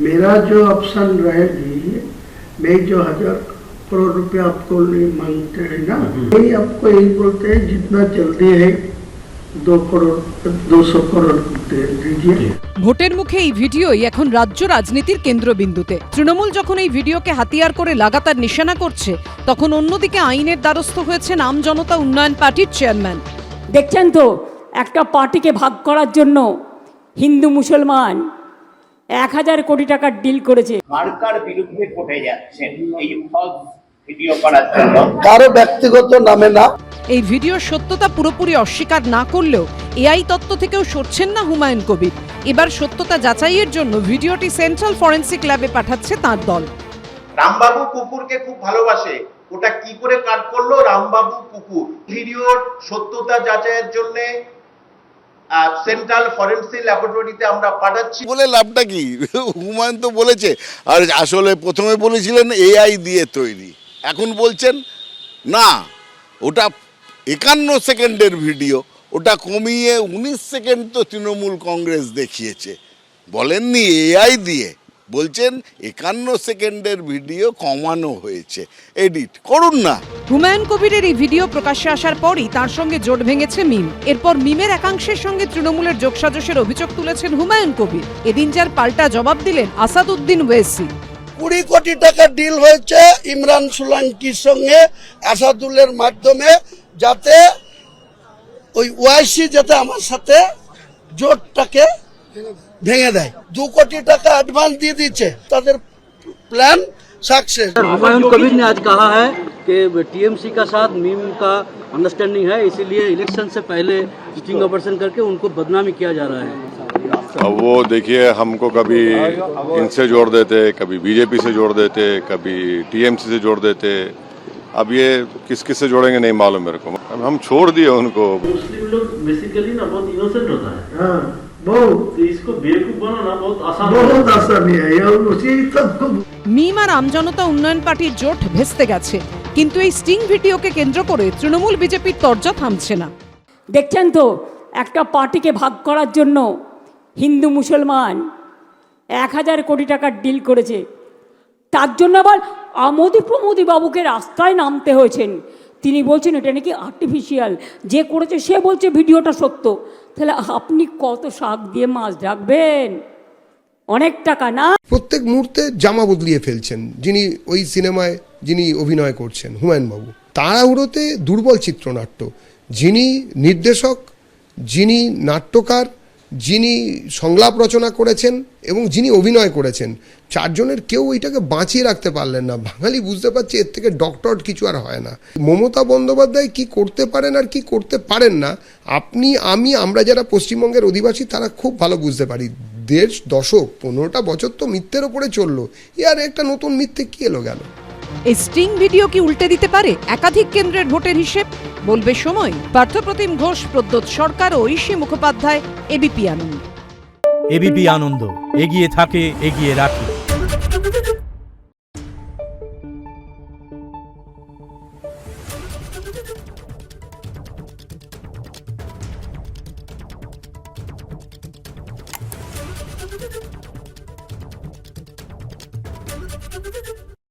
मेरा जो ऑप्शन रहेगी, मैं जो 1000 करोड़ रुपया आपको मांगते हैं ना, वही आपको यही बोलते हैं जितना जल्दी है 200 करोड़ दे दीजिए। ভোটের মুখে এই ভিডিওই এখন রাজ্য রাজনীতির কেন্দ্রবিন্দুতে। তৃণমূল যখন এই ভিডিওকে হাতিয়ার করে লাগাতার নিশানা করছে, তখন অন্যদিকে আইনের দ্বারস্থ হয়েছেন আম জনতা উন্নয়ন পার্টির চেয়ারম্যান। দেখছেন তো, একটা পার্টিকে ভাগ করার জন্য হিন্দু মুসলমান 1000 কোটি টাকার ডিল করেছে। কার বিরুদ্ধে কোর্টে যাচ্ছেন এই ফলস ভিডিও করার জন্য? কারো ব্যক্তিগত নামে না। এই ভিডিওর সত্যতা পুরোপুরি অস্বীকার না করলেও এআই তত্ত্ব থেকেও সরছেন না হুমায়ুন কবির। এবার সত্যতা যাচাইয়ের জন্য ভিডিওটি সেন্ট্রাল ফরেন্সিক ল্যাবে পাঠাচ্ছে তাঁর দল। রামবাবু কুকুরকে খুব ভালোবাসে, ওটা কি করে কাট করলো রামবাবু কুকুর। ভিডিওর সত্যতা যাচাইয়ের জন্য সেন্ট্রাল ফরেন্সিক ল্যাবরেটরিতে আমরা পাঠাচ্ছি। বলে লাভটা কি? হুমায়ুন তো বলেছে, আর আসলে প্রথমে বলেছিলেন এআই দিয়ে তৈরি, এখন বলছেন না ওটা 51 সেকেন্ডের ভিডিও, ওটা কমিয়ে 19 সেকেন্ড তো তৃণমূল কংগ্রেস দেখিয়েছে। বলেননি এআই দিয়ে, বলছেন 51 সেকেন্ডের ভিডিও কমানো হয়েছে, এডিট করুন না। হুমায়ুন কবিরের এই ভিডিও প্রকাশ্যে আসার পরই তার সঙ্গে জোট ভেঙেছে মিম। এরপর মিমের একাংশের সঙ্গে তৃণমূলের যোগসাজশের অভিযোগ তুলেছেন হুমায়ুন কবির। এদিন যার পাল্টা জবাব দিলেন আসাদুদ্দিন ওয়েসি। 20 কোটি টাকা ডিল হয়েছে ইমরান সোলাঙ্কির সঙ্গে আসাদুলের মাধ্যমে, যাতে ওই ওয়াইসি যাতে আমার সাথে জোটটাকে ভেঙে দেয়। 2 কোটি টাকা অ্যাডভান্স দিয়ে দিচ্ছে, তাদের প্ল্যান सक्सेस। हुमायूं कबीर ने आज कहा है कि टीएमसी का साथ मीम का अंडरस्टैंडिंग है, इसीलिए इलेक्शन से पहले स्टिंग ऑपरेशन करके उनको बदनामी किया जा रहा है। अब वो देखिए, हमको कभी इनसे जोड़ देते, कभी बीजेपी से जोड़ देते, कभी टीएमसी से जोड़ देते। अब ये किस किस से जोड़ेंगे नहीं मालूम मेरे को। अब हम छोड़ दिए उनको। मुस्लिम लोग बेसिकली ना बहुत इनोसेंट होता है। हाँ, बहुत। तो इसको बेवकूफ बनाना बहुत आसान है। उसी सबको মিম আর আমজনতা উন্নয়ন পার্টির জোট ভেস্তে গেছে, কিন্তু এই স্টিং ভিডিওকে কেন্দ্র করে তৃণমূল বিজেপির তরজা থামছে না। দেখছেন তো, একটা পার্টিকে ভাগ করার জন্য হিন্দু মুসলমান 1000 কোটি টাকার ডিল করেছে। তার জন্য আবার আমোদি প্রমোদি বাবুকে রাস্তায় নামতে হয়েছেন। তিনি বলছেন এটা নাকি আর্টিফিশিয়াল, যে করেছে সে বলছে ভিডিওটা সত্য। তাহলে আপনি কত শাক দিয়ে মাছ রাখবেন? অনেক টাকা না? প্রত্যেক মুহূর্তে জামা বদলিয়ে ফেলছেন যিনি ওই সিনেমায় যিনি অভিনয় করছেন, হুমায়ুন বাবু। তাড়াহুড়োতে দুর্বল চিত্রনাট্য। যিনি নির্দেশক, যিনি নাট্যকার, যিনি সংলাপ রচনা করেছেন এবং যিনি অভিনয় করেছেন, 4 জনের কেউ এটাকে বাঁচিয়ে রাখতে পারলেন না। বাঙালি বুঝতে পারছে এর থেকে ডক্টর কিছু আর হয় না। মমতা বন্দ্যোপাধ্যায় কি করতে পারেন আর কি করতে পারেন না, আপনি আমি আমরা যারা পশ্চিমবঙ্গের অধিবাসী তারা খুব ভালো বুঝতে পারি। 1.5 দশক 15টা বছর তো মিথ্যের ওপরে চললো, আর একটা নতুন মিথ্যে কি এলো গেল? এই স্টিং ভিডিও কি উল্টে দিতে পারে একাধিক কেন্দ্রের ভোটের হিসেব? বলবে সময়। পার্থপ্রতিম ঘোষ, প্রদ্যোৎ সরকার ও ঐশী মুখোপাধ্যায়, এবিপি আনন্দ। এবিপি আনন্দ, এগিয়ে থাকে, এগিয়ে রাখে।